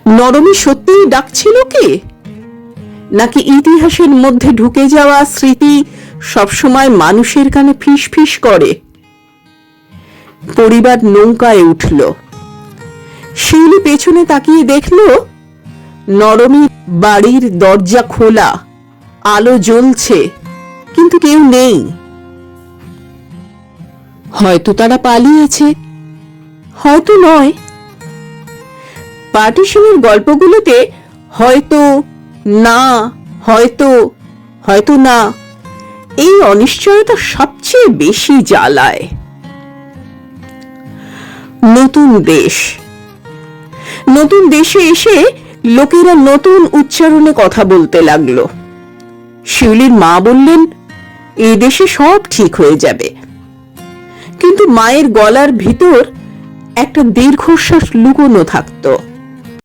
নরমী সত্যিই ডাকছিল কি, নাকি ইতিহাসের মধ্যে ঢুকে যাওয়া স্মৃতি সবসময় মানুষের কানে ফিস ফিস করে? পরিবার নৌকায় উঠল। শিউলি পেছনে তাকিয়ে দেখল নরমী বাড়ির দরজা খোলা, আলো জ্বলছে, কিন্তু কেউ নেই। হয়তো তারা পালিয়েছে, হয়তো নয়। পার্টিশনের গল্পগুলোতে হয়তো, না, হয়তো, হয়তো না, এই অনিশ্চয়তা সবচেয়ে বেশি জ্বালায়। নতুন দেশ, নতুন দেশে এসে লোকেরা নতুন উচ্চারণে কথা বলতে লাগলো। শিউলির মা বললেন, এই দেশে সব ঠিক হয়ে যাবে। কিন্তু মায়ের গলার ভিতর একটা দীর্ঘশ্বাস লুকোনো থাকতো।